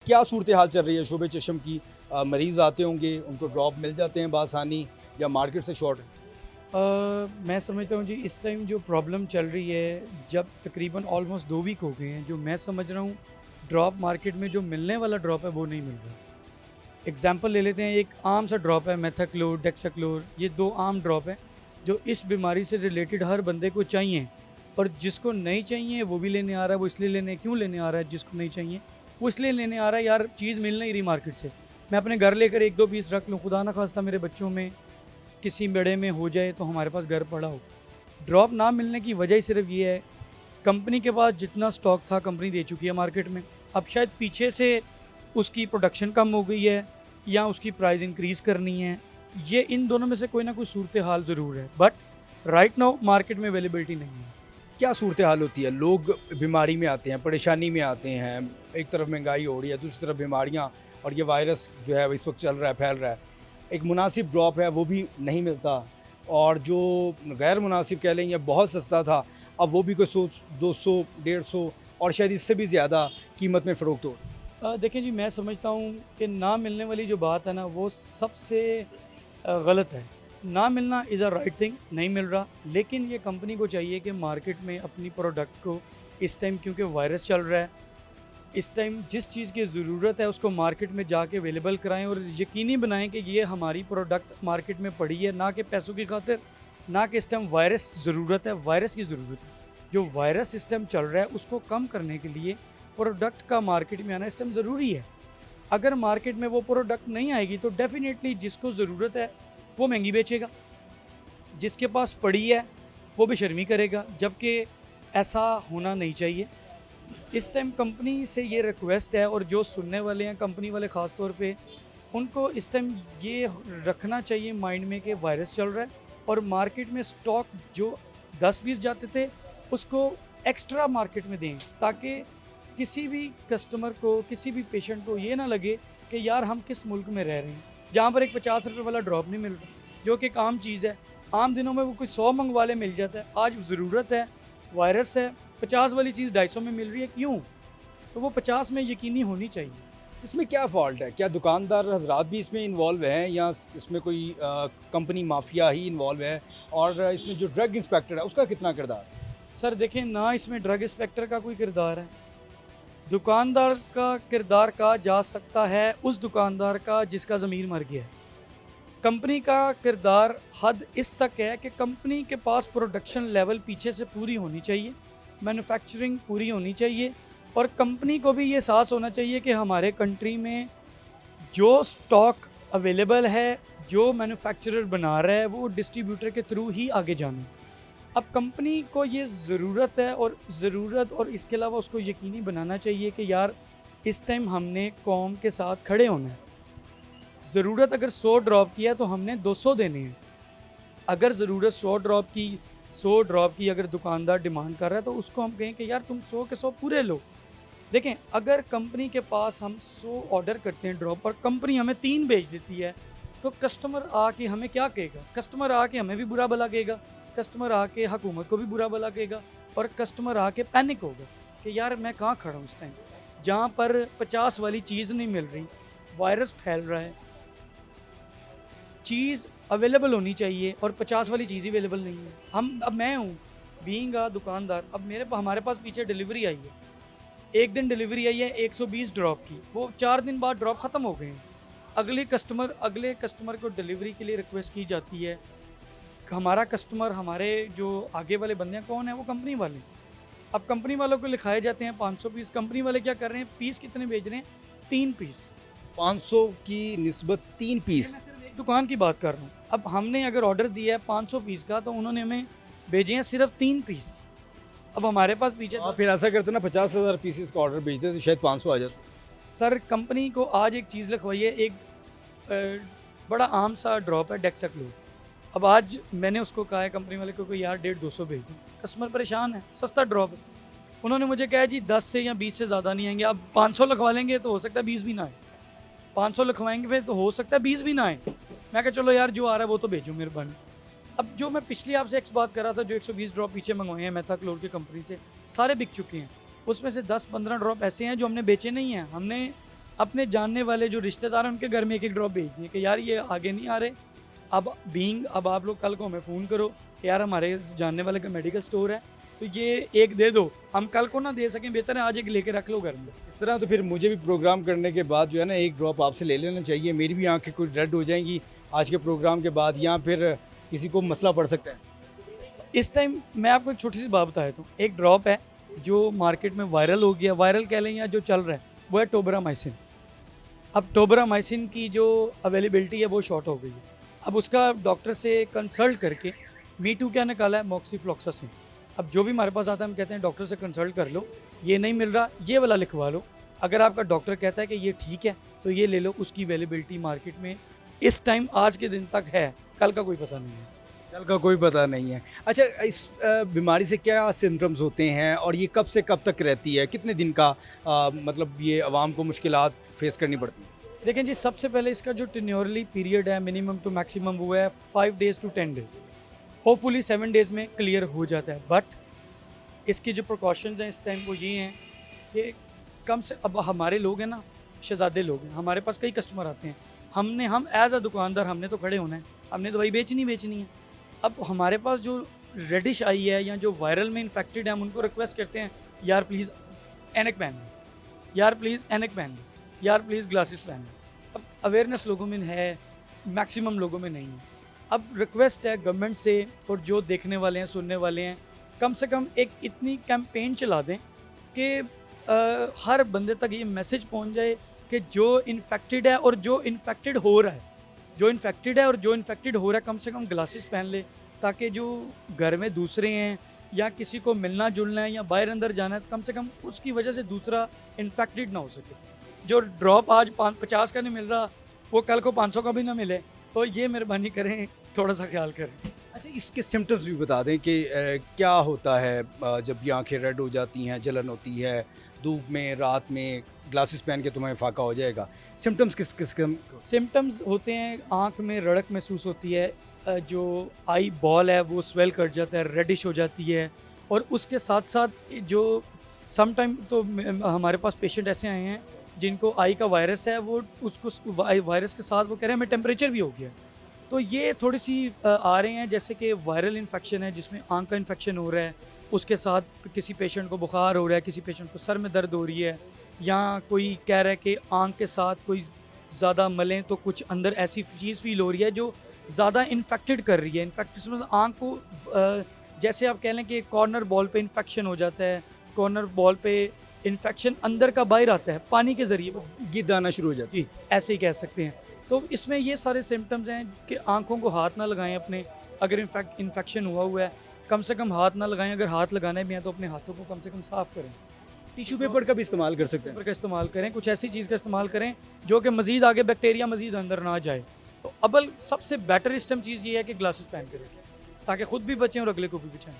क्या सूरत हाल चल रही है शोबे चशम की? मरीज़ आते होंगे, उनको ड्रॉप मिल जाते हैं बासानी, या मार्केट से शॉर्ट? मैं समझता हूँ जी इस टाइम जो प्रॉब्लम चल रही है, जब तकरीबन ऑलमोस्ट 2 वीक हो गए हैं, जो मैं समझ रहा हूँ ड्रॉप मार्केट में जो मिलने वाला ड्रॉप है वो नहीं मिल रहा। एग्जांपल ले लेते हैं, एक आम सा ड्रॉप है मेथाक्लोर, डेक्साक्लोर, ये 2 आम ड्रॉप हैं जो इस बीमारी से रिलेटेड हर बंदे को चाहिए, और जिसको नहीं चाहिए वो भी लेने आ रहा है। वो इसलिए लेने क्यों लेने आ रहा है? जिसको नहीं चाहिए वो इसलिए लेने आ रहा है, यार चीज़ मिल नहीं रही मार्केट से, मैं अपने घर लेकर 1-2 पीस रख लूँ, खुदा ना खास्ता मेरे बच्चों में किसी बड़े में हो जाए तो हमारे पास घर पड़ा हो। ड्रॉप ना मिलने की वजह सिर्फ ये है, कंपनी के पास जितना स्टॉक था कंपनी दे चुकी है मार्केट में। अब शायद पीछे से उसकी प्रोडक्शन कम हो गई है या उसकी प्राइस इंक्रीज़ करनी है। ये इन दोनों में से कोई ना कोई सूरत हाल ज़रूर है, बट राइट नाउ मार्केट में अवेलेबिलिटी नहीं है। क्या सूरत हाल होती है? लोग बीमारी में आते हैं, परेशानी में आते हैं, एक तरफ महंगाई हो रही है, दूसरी तरफ बीमारियाँ, और ये वायरस जो है इस वक्त चल रहा है, फैल रहा है। एक मुनासिब ड्रॉप है वो भी नहीं मिलता, और जो गैर मुनासिब कह लें या बहुत सस्ता था, अब वो भी कोई 100, 200, 150 और शायद इससे भी ज़्यादा कीमत में फ़रोख्त हो। देखें जी, मैं समझता हूँ कि ना मिलने वाली जो बात है ना वो सबसे गलत है। ना मिलना इज़ अ राइट थिंग, नहीं मिल रहा, लेकिन ये कंपनी को चाहिए कि मार्केट में अपनी प्रोडक्ट को इस टाइम, क्योंकि वायरस चल रहा है, इस टाइम जिस चीज़ की ज़रूरत है उसको मार्केट में जाके अवेलेबल कराएं और यकीनी बनाएं कि ये हमारी प्रोडक्ट मार्केट में पड़ी है, ना कि पैसों की खातिर, ना कि इस टाइम वायरस ज़रूरत है, वायरस की ज़रूरत है। जो वायरस सिस्टम चल रहा है उसको कम करने के लिए प्रोडक्ट का मार्केट में आना इस टाइम ज़रूरी है। अगर मार्केट में वो प्रोडक्ट नहीं आएगी तो डेफिनेटली जिसको ज़रूरत है वो महंगी बेचेगा, जिसके पास पड़ी है वो बेशर्मी करेगा, जबकि ऐसा होना नहीं चाहिए। इस टाइम कंपनी से ये रिक्वेस्ट है, और जो सुनने वाले हैं कंपनी वाले ख़ास तौर पे, उनको इस टाइम ये रखना चाहिए माइंड में कि वायरस चल रहा है, और मार्केट में स्टॉक जो 10 पीस जाते थे उसको एक्स्ट्रा मार्केट में दें, ताकि किसी भी कस्टमर को, किसी भी पेशेंट को ये ना लगे कि यार हम किस मुल्क में रह रहे हैं, जहाँ पर एक 50 रुपये वाला ड्रॉप नहीं मिल रहा, जो कि एक आम चीज़ है। आम दिनों में वो कुछ 100 मंगवा ले मिल जाता है, आज ज़रूरत है, वायरस है, 50 वाली चीज़ 250 में मिल रही है, क्यों? तो वो 50 में यकीनी होनी चाहिए। इसमें क्या फ़ॉल्ट है? क्या दुकानदार हज़रात भी इसमें इन्वॉल्व हैं, या इसमें कोई कंपनी माफिया ही इन्वॉल्व है? और इसमें जो ड्रग इंस्पेक्टर है उसका कितना किरदार है? सर देखें, ना इसमें ड्रग इंस्पेक्टर का कोई किरदार है, दुकानदार का किरदार कहा जा सकता है उस दुकानदार का जिसका ज़मीर मर गया है। कंपनी का किरदार हद इस तक है कि कंपनी के पास प्रोडक्शन लेवल पीछे से पूरी होनी चाहिए, मैन्युफैक्चरिंग पूरी होनी चाहिए, और कंपनी को भी ये एहसास होना चाहिए कि हमारे कंट्री में जो स्टॉक अवेलेबल है, जो मैन्युफैक्चरर बना रहा है, वो डिस्ट्रीब्यूटर के थ्रू ही आगे जाना। अब कंपनी को ये ज़रूरत और इसके अलावा उसको यकीनी बनाना चाहिए कि यार इस टाइम हमने कौम के साथ खड़े होना है। ज़रूरत अगर 100 ड्रॉप किया तो हमने 200 देने हैं। अगर ज़रूरत 100 ड्रॉप की अगर दुकानदार डिमांड कर रहा है तो उसको हम कहें कि यार तुम 100 के 100 पूरे लो। देखें, अगर कंपनी के पास हम 100 ऑर्डर करते हैं ड्रॉप और कंपनी हमें 3 बेच देती है, तो कस्टमर आके हमें क्या कहेगा? कस्टमर आके हमें भी बुरा भला कहेगा, कस्टमर आके हुकूमत को भी बुरा भला कहेगा, और कस्टमर आके पैनिक होगा कि यार मैं कहाँ खड़ा हूँ इस टाइम, जहाँ पर 50 वाली चीज़ नहीं मिल रही, वायरस फैल रहा है, चीज़ अवेलेबल होनी चाहिए और 50 वाली चीज़ ही अवेलेबल नहीं है। अब मैं हूँ बीइंग अ दुकानदार, अब हमारे पास पीछे डिलीवरी आई है, एक दिन डिलीवरी आई है 120 ड्रॉप की, वो 4 दिन बाद ड्रॉप ख़त्म हो गए हैं। अगले कस्टमर को डिलीवरी के लिए रिक्वेस्ट की जाती है। हमारा कस्टमर, हमारे जो आगे वाले बंदे हैं कौन है? वो कंपनी वाले। अब कंपनी वालों को लिखाए जाते हैं 500 पीस, कंपनी वाले क्या कर रहे हैं, पीस कितने भेज रहे हैं? 3 पीस। 500 की निस्बत 3 पीस। मैं सिर्फ एक दुकान की बात कर रहा हूँ। अब हमने अगर ऑर्डर दिया है 500 पीस का, तो उन्होंने हमें भेजे हैं सिर्फ 3 पीस। अब हमारे पास पीछे आप फिर ऐसा करते ना, 50,000 पीसेस का ऑर्डर भेजते तो शायद 500 आ जाता। सर कंपनी को आज एक चीज़ लिखवाई है, एक बड़ा आम सा ड्रॉप है डेक्साक्लोर। अब आज मैंने उसको कहा है कंपनी वाले को कि यार 150-200 भेज दो, कस्टमर परेशान है, सस्ता ड्रॉप है। उन्होंने मुझे कहा जी 10 से या 20 से ज़्यादा नहीं आएंगे। अब 500 लिखवा लेंगे तो हो सकता है 20 भी ना आए, 500 लिखवाएंगे तो हो सकता है 20 भी ना आए। मैं कहा चलो यार जो आ रहा है वो तो भेजो मेहरबानी। अब जो मैं पिछली आपसे एक्स बात कर रहा था, जो 120 ड्रॉप पीछे मंगवाए हैं मेथाक्लोर की कंपनी से, सारे बिक चुके हैं। उसमें से 10-15 ड्रॉप ऐसे हैं जो हमने बेचे नहीं हैं। हमने अपने जानने वाले जो रिश्तेदार हैं उनके घर में एक एक ड्रॉप भेज दिए कि यार ये आगे नहीं आ रहे, अब आप लोग कल को हमें फ़ोन करो कि यार हमारे जानने वाले का मेडिकल स्टोर है तो ये एक दे दो, हम कल को ना दे सकें, बेहतर है आज एक लेके रख लो घर में। इस तरह तो फिर मुझे भी प्रोग्राम करने के बाद जो है ना एक ड्रॉप आपसे ले लेना चाहिए। मेरी भी आंखें कुछ रेड हो जाएंगी आज के प्रोग्राम के बाद, या फिर किसी को मसला पड़ सकता है। इस टाइम मैं आपको एक छोटी सी बात बता देता हूँ। एक ड्रॉप है जो मार्केट में वायरल हो गया, वायरल कह लें या जो चल रहा है, वो है टोबरामाइसिन। अब टोबरामाइसिन की जो अवेलेबिलिटी है वो शॉर्ट हो गई है। अब उसका डॉक्टर से कंसल्ट करके मी2 क्या निकाला है, मॉक्सीफ्लॉक्सासिन। अब जो भी हमारे पास आता है हम कहते हैं डॉक्टर से कंसल्ट कर लो, ये नहीं मिल रहा ये वाला लिखवा लो। अगर आपका डॉक्टर कहता है कि ये ठीक है तो ये ले लो। उसकी अवेलेबिलिटी मार्केट में इस टाइम आज के दिन तक है, कल का कोई पता नहीं है। कल का कोई पता नहीं है। अच्छा, इस बीमारी से क्या सिम्टम्स होते हैं और ये कब से कब तक रहती है, कितने दिन का मतलब ये आवाम को मुश्किलात फेस करनी पड़ती है? देखें जी, सबसे पहले इसका जो टेन्योरली पीरियड है मिनिमम टू मैक्सिमम वो है 5 days to 10 days. Hopefully 7 days में क्लियर हो जाता है। बट इसकी जो प्रिकॉशंस हैं इस टाइम वो ये हैं कि कम से अब हमारे लोग हैं ना, शहजादे लोग हैं, हमारे पास कई कस्टमर आते हैं। हम एज अ दुकानदार हमने तो खड़े होना है, हमने दवाई बेचनी है। अब हमारे पास जो रेडिश आई है या जो वायरल में इन्फेक्टेड है, हम उनको रिक्वेस्ट करते हैं यार प्लीज़ एनक पहन लो, यार प्लीज़ एनक पहन लो, यार प्लीज़ ग्लासेस पहन लो। अब अवेयरनेस लोगों में है, मैक्सिमम लोगों में नहीं है। अब रिक्वेस्ट है गवर्नमेंट से और जो देखने वाले हैं सुनने वाले हैं, कम से कम एक इतनी कैंपेन चला दें कि हर बंदे तक ये मैसेज पहुंच जाए कि जो इन्फेक्टेड है और जो इन्फेक्टेड हो रहा है, कम से कम ग्लासेस पहन ले, ताकि जो घर में दूसरे हैं या किसी को मिलना जुलना है या बाहर अंदर जाना है, कम से कम उसकी वजह से दूसरा इन्फेक्टेड ना हो सके। जो ड्रॉप आज 50 का नहीं मिल रहा वो कल को 500 का भी ना मिले, तो ये मेहरबानी करें, थोड़ा सा ख्याल करें। अच्छा, इसके सिम्टम्स भी बता दें कि क्या होता है जब ये आंखें रेड हो जाती हैं, जलन होती है, धूप में, रात में ग्लासेस पहन के तुम्हें फाका हो जाएगा। सिम्टम्स किस किस्म? सिम्टम्स होते हैं, आँख में रड़क महसूस होती है, जो आई बॉल है वो स्वेल कर जाता है, रेडिश हो जाती है। और उसके साथ साथ जो सम टाइम तो हमारे पास पेशेंट ऐसे आए हैं जिनको आई का वायरस है, वो उसको वायरस के साथ वो कह रहे हैं हमें टेम्परेचर भी हो गया। तो ये थोड़ी सी आ रहे हैं जैसे कि वायरल इन्फेक्शन है जिसमें आँख का इन्फेक्शन हो रहा है, उसके साथ किसी पेशेंट को बुखार हो रहा है, किसी पेशेंट को सर में दर्द हो रही है, या कोई कह रहा है कि आँख के साथ कोई ज़्यादा मलें तो कुछ अंदर ऐसी चीज़ फील हो रही है जो ज़्यादा इन्फेक्टेड कर रही है। इनफैक्ट इसमें आँख को जैसे आप कह लें कि कॉर्नर बॉल पे इन्फेक्शन हो जाता है, कॉर्नर बॉल पे इन्फेक्शन अंदर का बाहर आता है पानी के ज़रिए, गिद्ध आना शुरू हो जाती है, ऐसे ही कह सकते हैं। तो इसमें ये सारे सिम्टम्स हैं कि आँखों को हाथ ना लगाएं अपने, अगर इन्फेक्शन हुआ है कम से कम हाथ ना लगाएं, अगर हाथ लगाने भी हैं तो अपने हाथों को कम से कम साफ़ करें। टिश्यू पेपर का भी इस्तेमाल कर सकते हैं। पेपर का इस्तेमाल करें, कुछ ऐसी चीज़ का इस्तेमाल करें जो कि मज़ीद आगे बैक्टीरिया मज़ीद अंदर ना जाए। तो सबसे बेटर इस टाइम चीज़ ये है कि ग्लासेस पहन के रखें ताकि ख़ुद भी बचें और अगले को भी बचाएं।